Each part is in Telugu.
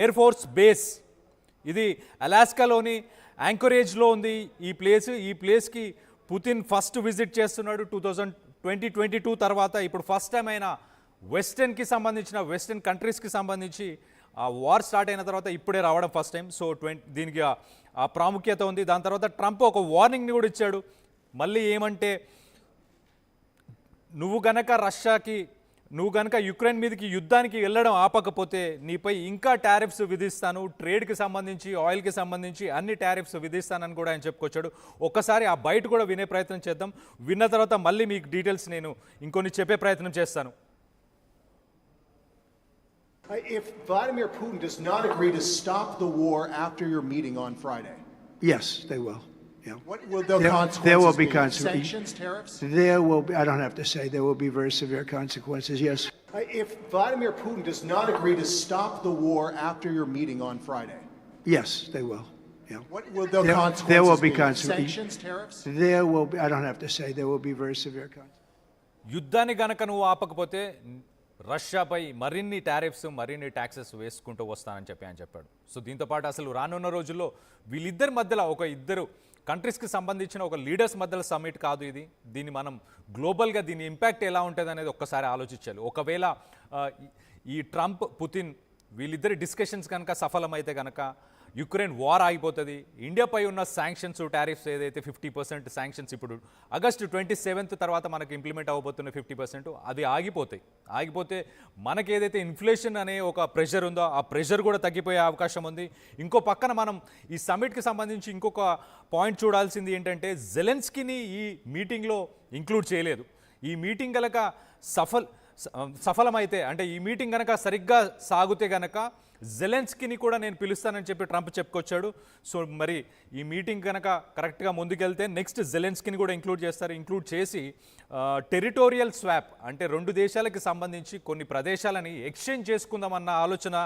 ఎయిర్ ఫోర్స్ బేస్ ఇది అలాస్కాలోని యాంకరేజ్లో ఉంది ఈ ప్లేస్కి పుతిన్ ఫస్ట్ విజిట్ చేస్తున్నాడు 2022 తర్వాత. ఇప్పుడు ఫస్ట్ టైం అయినా వెస్టర్న్కి సంబంధించిన వెస్టర్న్ కంట్రీస్కి సంబంధించి ఆ వార్ స్టార్ట్ అయిన తర్వాత ఇప్పుడే రావడం ఫస్ట్ టైం. సో దీనికి ఆ ప్రాముఖ్యత ఉంది. దాని తర్వాత ట్రంప్ ఒక వార్నింగ్ని కూడా ఇచ్చాడు. మళ్ళీ ఏమంటే నువ్వు గనక యుక్రెయిన్ మీదకి యుద్ధానికి వెళ్ళడం ఆపకపోతే నీపై ఇంకా టారిఫ్స్ విధిస్తాను, ట్రేడ్కి సంబంధించి ఆయిల్కి సంబంధించి అన్ని టారిఫ్స్ విధిస్తానని కూడా ఆయన చెప్పుకొచ్చాడు. ఒక్కసారి ఆ బయట కూడా వినే ప్రయత్నం చేద్దాం. విన్న తర్వాత మళ్ళీ మీకు డీటెయిల్స్ నేను ఇంకొన్ని చెప్పే ప్రయత్నం చేస్తాను. If Vladimir Putin does not agree to stop the war after your meeting on Friday, yes, they will. Yeah. What will the consequences there will be be? Sanctions, tariffs? There will be, I don't have to say, there will be very severe consequences, yes. If Vladimir Putin does not agree to stop the war after your meeting on Friday, yes, they will. Yeah. What will the consequences there will be Sanctions, tariffs? There will be, I don't have to say, there will be very severe consequences. యుద్ధాన్ని గనక నువ్వు ఆపకపోతే రష్యాపై మరిన్ని టారిఫ్స్ మరిన్ని ట్యాక్సెస్ వేసుకుంటూ వస్తానని ఆయన చెప్పాడు. సో దీంతోపాటు అసలు రానున్న రోజుల్లో వీళ్ళిద్దరి మధ్యలో ఒక ఇద్దరు కంట్రీస్కి సంబంధించిన ఒక లీడర్స్ మధ్యలో సమ్మిట్ కాదు ఇది. దీన్ని మనం గ్లోబల్గా దీని ఇంపాక్ట్ ఎలా ఉంటుంది అనేది ఒక్కసారి ఆలోచించాలి. ఒకవేళ ఈ ట్రంప్ పుతిన్ వీళ్ళిద్దరి డిస్కషన్స్ కనుక సఫలమైతే కనుక యుక్రెయిన్ వార్ ఆగిపోతుంది. ఇండియాపై ఉన్న శాంక్షన్స్ టారిఫ్స్ ఏదైతే 50% శాంక్షన్స్ ఇప్పుడు ఆగస్టు 27 తర్వాత మనకు ఇంప్లిమెంట్ అవ్వబోతున్న 50% అది ఆగిపోతే మనకి ఏదైతే ఇన్ఫ్లేషన్ అనే ఒక ప్రెషర్ ఉందో ఆ ప్రెషర్ కూడా తగ్గిపోయే అవకాశం ఉంది. ఇంకో పక్కన మనం ఈ సమ్మిట్కి సంబంధించి ఇంకొక పాయింట్ చూడాల్సింది ఏంటంటే జెలెన్స్కీని ఈ మీటింగ్లో ఇంక్లూడ్ చేయలేదు. ఈ మీటింగ్ కనుక సఫలమైతే అంటే ఈ మీటింగ్ కనుక సరిగ్గా సాగితే కనుక జెలెన్స్కీని కూడా నేను పిలుస్తానని చెప్పి ట్రంప్ చెప్పుకొచ్చాడు. సో మరి ఈ మీటింగ్ కనుక కరెక్ట్గా ముందుకెళ్తే నెక్స్ట్ జెలెన్స్కీని కూడా ఇంక్లూడ్ చేసి టెరిటోరియల్ స్వాప్ అంటే రెండు దేశాలకి సంబంధించి కొన్ని ప్రదేశాలని ఎక్స్చేంజ్ చేసుకుందామన్న ఆలోచన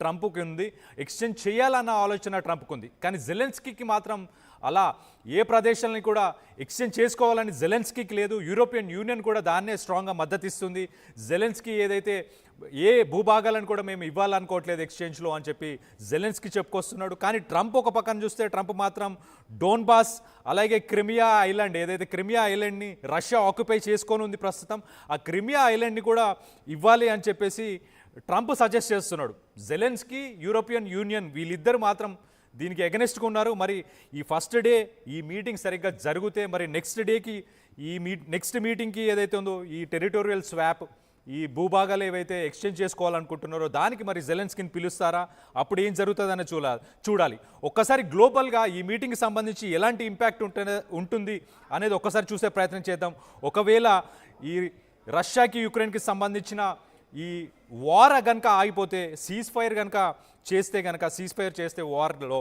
ట్రంప్కి ఉంది, ఎక్స్చేంజ్ చేయాలన్న ఆలోచన ట్రంప్కి ఉంది. కానీ జెలెన్స్కీకి మాత్రం అలా ఏ ప్రదేశాలని కూడా ఎక్స్చేంజ్ చేసుకోవాలని జెలెన్స్కీకి లేదు. యూరోపియన్ యూనియన్ కూడా దాన్నే స్ట్రాంగ్గా మద్దతిస్తుంది. జెలెన్స్కీ ఏదైతే ఏ భూభాగాలను కూడా మేము ఇవ్వాలనుకోవట్లేదు ఎక్స్చేంజ్లో అని చెప్పి జెలెన్స్కీ చెప్పుకొస్తున్నాడు. కానీ ట్రంప్ ఒక పక్కన చూస్తే ట్రంప్ మాత్రం డోన్బాస్ అలాగే క్రిమియా ఐలాండ్ ఏదైతే క్రిమియా ఐలాండ్ని రష్యా ఆక్యుపై చేసుకొని ఉంది ప్రస్తుతం, ఆ క్రిమియా ఐలాండ్ని కూడా ఇవ్వాలి అని చెప్పేసి ట్రంప్ సజెస్ట్ చేస్తున్నాడు. జెలెన్స్కీ యూరోపియన్ యూనియన్ వీళ్ళిద్దరు మాత్రం దీనికి ఎగనెస్ట్గా ఉన్నారు. మరి ఈ ఫస్ట్ డే ఈ మీటింగ్ సరిగ్గా జరిగితే మరి నెక్స్ట్ డేకి నెక్స్ట్ మీటింగ్కి ఏదైతే ఉందో ఈ టెరిటోరియల్ స్వాప్ ఈ భూభాగాలు ఏవైతే ఎక్స్చేంజ్ చేసుకోవాలనుకుంటున్నారో దానికి మరి జెలెన్స్కీని పిలుస్తారా, అప్పుడు ఏం జరుగుతుందని చూడాలి. ఒక్కసారి గ్లోబల్గా ఈ మీటింగ్కి సంబంధించి ఎలాంటి ఇంపాక్ట్ ఉంటుంది అనేది ఒక్కసారి చూసే ప్రయత్నం చేద్దాం. ఒకవేళ ఈ రష్యాకి యుక్రెయిన్కి సంబంధించిన ఈ వార్ కనుక ఆగిపోతే సీజ్ ఫైర్ చేస్తే వార్లో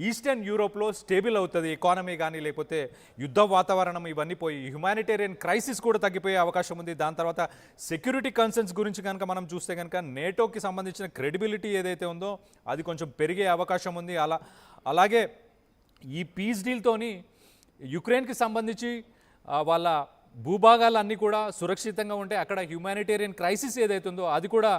ఈస్టర్న్ యూరోప్లో స్టేబుల్ అవుతుంది ఎకానమీ కానీ, లేకపోతే యుద్ధ వాతావరణం ఇవన్నీ పోయి హ్యుమానిటేరియన్ క్రైసిస్ కూడా తగ్గిపోయే అవకాశం ఉంది. దాని తర్వాత సెక్యూరిటీ కన్సర్న్స్ గురించి కనుక మనం చూస్తే కనుక నేటోకి సంబంధించిన క్రెడిబిలిటీ ఏదైతే ఉందో అది కొంచెం పెరిగే అవకాశం ఉంది. అలాగే ఈ పీస్ డీల్తోని యుక్రెయిన్కి సంబంధించి వాళ్ళ భూభాగాలన్నీ కూడా సురక్షితంగా ఉంటే అక్కడ హ్యుమానిటేరియన్ క్రైసిస్ ఏదైతే ఉందో అది కూడా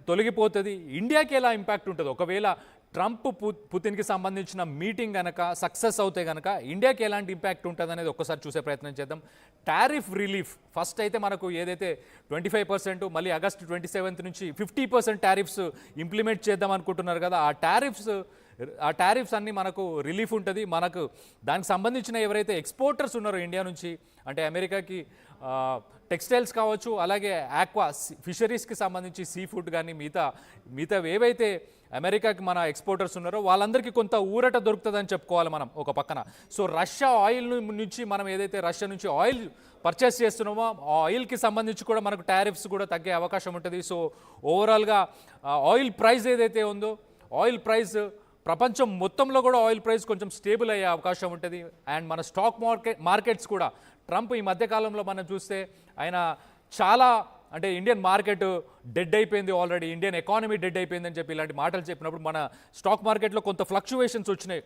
తొలగిపోతుంది. ఇండియాకి ఎలా ఇంపాక్ట్ ఉంటుంది ఒకవేళ ట్రంప్ పుతిన్కి సంబంధించిన మీటింగ్ కనుక సక్సెస్ అవుతే కనుక ఇండియాకి ఎలాంటి ఇంపాక్ట్ ఉంటుంది అనేది ఒక్కసారి చూసే ప్రయత్నం చేద్దాం. టారిఫ్ రిలీఫ్ ఫస్ట్ అయితే మనకు ఏదైతే 25% మళ్ళీ ఆగస్టు 27 నుంచి 50% టారిఫ్స్ ఇంప్లిమెంట్ చేద్దాం అనుకుంటున్నారు కదా, ఆ టారిఫ్స్ అన్నీ మనకు రిలీఫ్ ఉంటుంది. మనకు దానికి సంబంధించిన ఎవరైతే ఎక్స్పోర్టర్స్ ఉన్నారో ఇండియా నుంచి అంటే అమెరికాకి టెక్స్టైల్స్ కావచ్చు, అలాగే ఆక్వా ఫిషరీస్కి సంబంధించి సీ ఫుడ్ కానీ మిగతా ఏవైతే అమెరికాకి మన ఎక్స్పోర్టర్స్ ఉన్నారో వాళ్ళందరికీ కొంత ఊరట దొరుకుతుందని చెప్పుకోవాలి మనం ఒక పక్కన. సో రష్యా ఆయిల్ నుంచి మనం ఏదైతే రష్యా నుంచి ఆయిల్ పర్చేస్ చేస్తున్నామో ఆ ఆయిల్కి సంబంధించి కూడా మనకు టారిఫ్స్ కూడా తగ్గే అవకాశం ఉంటుంది. సో ఓవరాల్గా ఆయిల్ ప్రైస్ ఏదైతే ఉందో ఆయిల్ ప్రైస్ ప్రపంచం మొత్తంలో కూడా ఆయిల్ ప్రైస్ కొంచెం స్టేబుల్ అయ్యే అవకాశం ఉంటుంది. అండ్ మన స్టాక్ మార్కెట్స్ కూడా ట్రంప్ ఈ మధ్యకాలంలో మనం చూస్తే ఆయన చాలా అంటే ఇండియన్ మార్కెట్ డెడ్ అయిపోయింది, ఆల్రెడీ ఇండియన్ ఎకానమీ డెడ్ అయిపోయిందని చెప్పి ఇలాంటి మాటలు చెప్పినప్పుడు మన స్టాక్ మార్కెట్లో కొంత ఫ్లక్చువేషన్స్ వచ్చినాయి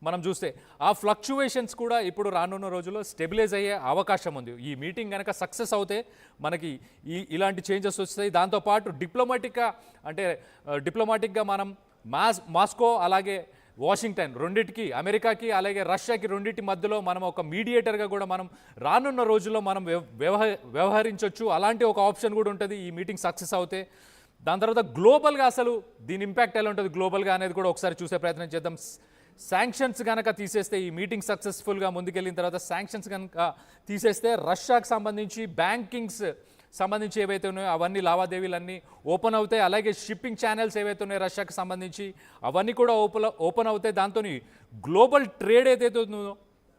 మనం చూస్తే. ఆ ఫ్లక్చువేషన్స్ కూడా ఇప్పుడు రానున్న రోజుల్లో స్టెబిలైజ్ అయ్యే అవకాశం ఉంది. ఈ మీటింగ్ కనుక సక్సెస్ అవుతే మనకి ఇలాంటి చేంజెస్ వస్తాయి. దాంతోపాటు డిప్లొమాటిక్గా మనం మాస్కో అలాగే వాషింగ్టన్ రెండిటికి, అమెరికాకి అలాగే రష్యాకి రెండింటి మధ్యలో మనం ఒక మీడియేటర్గా కూడా మనం రానున్న రోజుల్లో మనం వ్యవహరించవచ్చు. అలాంటి ఒక ఆప్షన్ కూడా ఉంటుంది ఈ మీటింగ్ సక్సెస్ అవుతే. దాని తర్వాత గ్లోబల్గా అసలు దీని ఇంపాక్ట్ ఎలా ఉంటుంది గ్లోబల్గా అనేది కూడా ఒకసారి చూసే ప్రయత్నం చేద్దాం. శాంక్షన్స్ కనుక తీసేస్తే, ఈ మీటింగ్ సక్సెస్ఫుల్గా ముందుకెళ్ళిన తర్వాత శాంక్షన్స్ కనుక తీసేస్తే రష్యాకు సంబంధించి బ్యాంకింగ్స్ సంబంధించి ఏవైతే ఉన్నాయో అవన్నీ లావాదేవీలన్నీ ఓపెన్ అవుతాయి. అలాగే షిప్పింగ్ ఛానల్స్ ఏవైతే ఉన్నాయో రష్యాకి సంబంధించి అవన్నీ కూడా ఓపెన్ అవుతాయి. దాంతో గ్లోబల్ ట్రేడ్ ఏదైతే ఉందో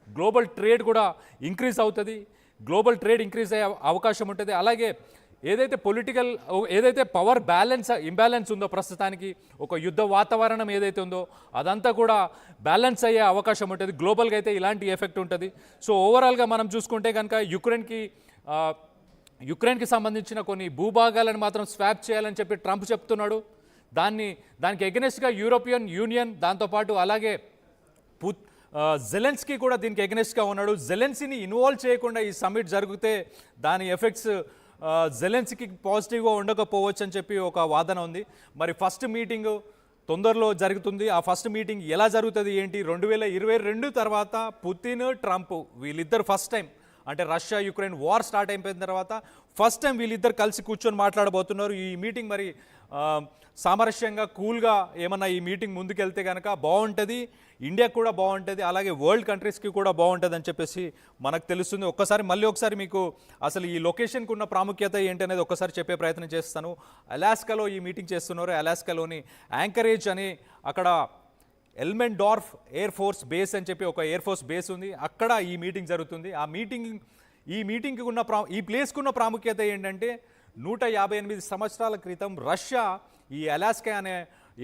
గ్లోబల్ ట్రేడ్ కూడా ఇంక్రీజ్ అవుతుంది. గ్లోబల్ ట్రేడ్ ఇంక్రీజ్ అయ్యే అవకాశం ఉంటుంది. అలాగే ఏదైతే పవర్ ఇంబ్యాలెన్స్ ఉందో ప్రస్తుతానికి, ఒక యుద్ధ వాతావరణం ఏదైతే ఉందో అదంతా కూడా బ్యాలెన్స్ అయ్యే అవకాశం ఉంటుంది. గ్లోబల్గా అయితే ఇలాంటి ఎఫెక్ట్ ఉంటుంది. సో ఓవరాల్గా మనం చూసుకుంటే కనుక యుక్రెయిన్కి సంబంధించిన కొన్ని భూభాగాలను మాత్రం స్వాప్ చేయాలని చెప్పి ట్రంప్ చెప్తున్నాడు. దానికి ఎగనెస్ట్గా యూరోపియన్ యూనియన్, దాంతోపాటు అలాగే జెలెన్స్కీ కూడా దీనికి ఎగనెస్ట్గా ఉన్నాడు. జెలెన్స్కీని ఇన్వాల్వ్ చేయకుండా ఈ సమ్మిట్ జరిగితే దాని ఎఫెక్ట్స్ జెలెన్స్కీకి పాజిటివ్గా ఉండకపోవచ్చు అని చెప్పి ఒక వాదన ఉంది. మరి ఫస్ట్ మీటింగ్ తొందరలో జరుగుతుంది. ఆ ఫస్ట్ మీటింగ్ ఎలా జరుగుతుంది ఏంటి, 2022 తర్వాత పుతిన్ ట్రంప్ వీళ్ళిద్దరు ఫస్ట్ టైం, అంటే రష్యా యుక్రెయిన్ వార్ స్టార్ట్ అయిపోయిన తర్వాత ఫస్ట్ టైం వీళ్ళిద్దరు కలిసి కూర్చొని మాట్లాడబోతున్నారు. ఈ మీటింగ్ మరి సామరస్యంగా కూల్గా ఏమన్నా ఈ మీటింగ్ ముందుకెళ్తే కనుక బాగుంటుంది, ఇండియాకు కూడా బాగుంటుంది, అలాగే వరల్డ్ కంట్రీస్కి కూడా బాగుంటుంది అని చెప్పేసి మనకు తెలుస్తుంది. మళ్ళీ ఒకసారి మీకు అసలు ఈ లొకేషన్కి ఉన్న ప్రాముఖ్యత ఏంటనేది ఒక్కసారి చెప్పే ప్రయత్నం చేస్తాను. అలాస్కాలో ఈ మీటింగ్ చేస్తున్నారు. అలాస్కాలోని యాంకరేజ్ అని అక్కడ ఎల్మెండార్ఫ్ ఎయిర్ ఫోర్స్ బేస్ అని చెప్పి ఒక ఎయిర్ ఫోర్స్ బేస్ ఉంది. అక్కడ ఈ మీటింగ్ జరుగుతుంది. ఈ మీటింగ్కి ఈ ప్లేస్కి ఉన్న ప్రాముఖ్యత ఏంటంటే 158 సంవత్సరాల క్రితం రష్యా ఈ అలాస్కా అనే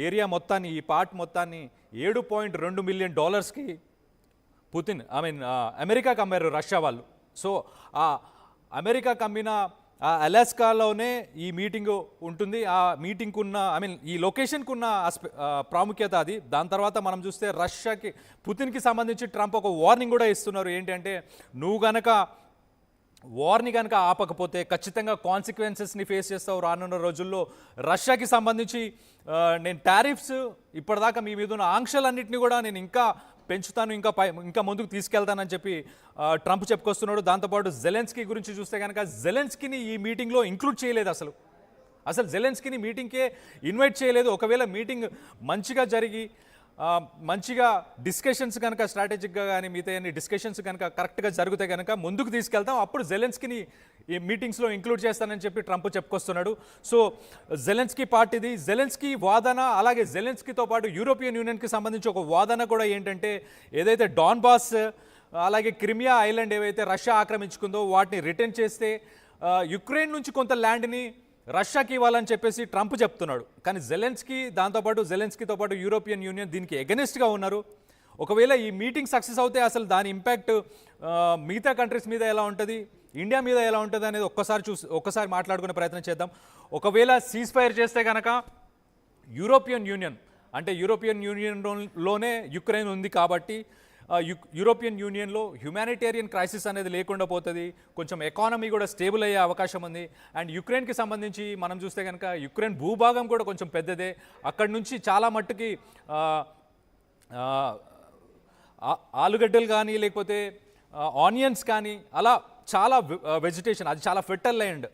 ఏరియా మొత్తాన్ని, ఈ పార్ట్ మొత్తాన్ని $7.2 మిలియన్ అమెరికాకి అమ్మారు రష్యా వాళ్ళు. సో ఆ అమెరికాకి అమ్మిన అలాస్కాలోనే ఈ మీటింగ్ ఉంటుంది. ఆ మీటింగ్కి ఉన్న ఈ లొకేషన్కి ఉన్న ప్రాముఖ్యత అది. దాని తర్వాత మనం చూస్తే పుతిన్కి సంబంధించి ట్రంప్ ఒక వార్నింగ్ కూడా ఇస్తున్నారు. ఏంటంటే నువ్వు గనక వార్ని కనుక ఆపకపోతే ఖచ్చితంగా కాన్సిక్వెన్సెస్ని ఫేస్ చేస్తావు రానున్న రోజుల్లో. రష్యాకి సంబంధించి నేను టారిఫ్స్ ఇప్పటిదాకా మీ మీద ఉన్న ఆంక్షలన్నింటినీ కూడా నేను ఇంకా పెంచుతాను, ఇంకా ముందుకు తీసుకెళ్తానని చెప్పి ట్రంప్ చెప్పుకొస్తున్నాడు. దాంతోపాటు జెలెన్స్కీ గురించి చూస్తే కనుక జెలెన్స్కీని ఈ మీటింగ్లో ఇంక్లూడ్ చేయలేదు. అసలు జెలెన్స్కీని మీటింగ్కే ఇన్వైట్ చేయలేదు. ఒకవేళ మీటింగ్ మంచిగా జరిగి మంచిగా డిస్కషన్స్ కనుక స్ట్రాటజిక్గా కానీ మిగతా అన్ని డిస్కషన్స్ కనుక కరెక్ట్గా జరిగితే కనుక ముందుకు తీసుకెళ్తాం, అప్పుడు జెలెన్స్కీని ఈ మీటింగ్స్లో ఇంక్లూడ్ చేస్తానని చెప్పి ట్రంప్ చెప్పుకొస్తున్నాడు. సో జెలెన్స్కీ పార్టీది జెలెన్స్కీ వాదన, అలాగే జెలెన్స్కీతో పాటు యూరోపియన్ యూనియన్కి సంబంధించి ఒక వాదన కూడా ఏంటంటే ఏదైతే డాన్బాస్ అలాగే క్రిమియా ఐలాండ్ ఏవైతే రష్యా ఆక్రమించుకుందో వాటిని రిటర్న్ చేస్తే యుక్రెయిన్ నుంచి కొంత ల్యాండ్ని రష్యాకి ఇవ్వాలని చెప్పేసి ట్రంప్ చెప్తున్నాడు. కానీ జెలెన్స్కీతో పాటు యూరోపియన్ యూనియన్ దీనికి ఎగనెస్ట్గా ఉన్నారు. ఒకవేళ ఈ మీటింగ్ సక్సెస్ అవుతే అసలు దాని ఇంపాక్ట్ మిగతా కంట్రీస్ మీద ఎలా ఉంటుంది, ఇండియా మీద ఎలా ఉంటుంది అనేది ఒక్కసారి మాట్లాడుకునే ప్రయత్నం చేద్దాం. ఒకవేళ సీజ్ ఫైర్ చేస్తే కనుక యూరోపియన్ యూనియన్లోనే యుక్రెయిన్ ఉంది కాబట్టి యూరోపియన్ యూనియన్లో హ్యుమానిటేరియన్ క్రైసిస్ అనేది లేకుండా పోతుంది, కొంచెం ఎకానమీ కూడా స్టేబుల్ అయ్యే అవకాశం ఉంది. అండ్ యుక్రెయిన్కి సంబంధించి మనం చూస్తే కనుక యుక్రెయిన్ భూభాగం కూడా కొంచెం పెద్దదే. అక్కడి నుంచి చాలా మట్టుకి ఆలుగడ్డలు కానీ లేకపోతే ఆనియన్స్ కానీ అలా చాలా వెజిటేషన్, అది చాలా ఫెర్టైల్ ల్యాండ్.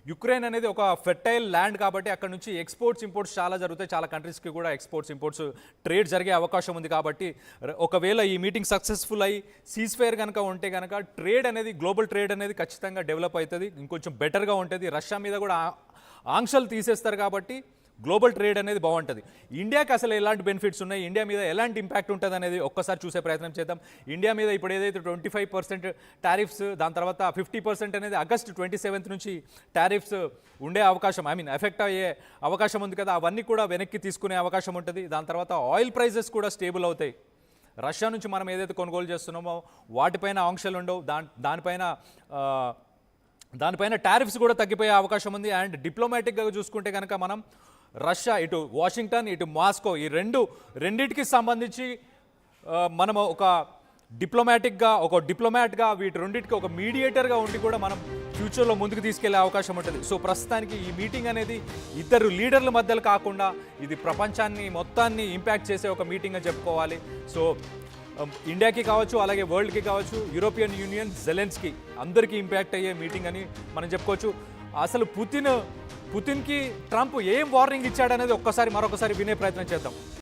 యుక్రెయిన్ అనేది ఒక ఫెర్టైల్ ల్యాండ్ కాబట్టి అక్కడ నుంచి ఎక్స్పోర్ట్స్ ఇంపోర్ట్స్ చాలా జరుగుతాయి. చాలా కంట్రీస్కి కూడా ఎక్స్పోర్ట్స్ ఇంపోర్ట్స్ ట్రేడ్ జరిగే అవకాశం ఉంది. కాబట్టి ఒకవేళ ఈ మీటింగ్ సక్సెస్ఫుల్ అయ్యి సీజ్ ఫైర్ కనుక ఉంటే కనుక గ్లోబల్ ట్రేడ్ అనేది ఖచ్చితంగా డెవలప్ అవుతుంది, ఇంకొంచెం బెటర్గా ఉంటుంది. రష్యా మీద కూడా ఆంక్షలు తీసేస్తారు కాబట్టి గ్లోబల్ ట్రేడ్ అనేది బాగుంటుంది. ఇండియాకి అసలు ఎలాంటి బెనిఫిట్స్ ఉన్నాయి, ఇండియా మీద ఎలాంటి ఇంపాక్ట్ ఉంటుంది అనేది ఒక్కసారి చూసే ప్రయత్నం చేద్దాం. ఇండియా మీద ఇప్పుడు ఏదైతే 25% టారిఫ్స్, దాని తర్వాత 50% అనేది ఆగస్టు 27 నుంచి టారిఫ్స్ ఉండే అవకాశం, ఎఫెక్ట్ అయ్యే అవకాశం ఉంది కదా, అవన్నీ కూడా వెనక్కి తీసుకునే అవకాశం ఉంటుంది. దాని తర్వాత ఆయిల్ ప్రైజెస్ కూడా స్టేబుల్ అవుతాయి. రష్యా నుంచి మనం ఏదైతే కొనుగోలు చేస్తున్నామో వాటిపైన ఆంక్షలు ఉండవు, దానిపైన టారిఫ్స్ కూడా తగ్గిపోయే అవకాశం ఉంది. అండ్ డిప్లొమాటిక్గా చూసుకుంటే కనుక మనం రష్యా, ఇటు వాషింగ్టన్, ఇటు మాస్కో, ఈ రెండింటికి సంబంధించి మనం ఒక డిప్లొమాట్గా వీటి రెండింటికి ఒక మీడియేటర్గా ఉండి కూడా మనం ఫ్యూచర్లో ముందుకు తీసుకెళ్లే అవకాశం ఉంటుంది. సో ప్రస్తుతానికి ఈ మీటింగ్ అనేది ఇద్దరు లీడర్ల మధ్యలో కాకుండా ఇది ప్రపంచాన్ని మొత్తాన్ని ఇంపాక్ట్ చేసే ఒక మీటింగ్ అని చెప్పుకోవాలి. సో ఇండియాకి కావచ్చు, అలాగే వరల్డ్కి కావచ్చు, యూరోపియన్ యూనియన్, జెలెన్స్కీ అందరికీ ఇంపాక్ట్ అయ్యే మీటింగ్ అని మనం చెప్పుకోవచ్చు. అసలు పుతిన్కి ట్రంప్ ఏం వార్నింగ్ ఇచ్చాడనేది మరొకసారి వినే ప్రయత్నం చేద్దాం.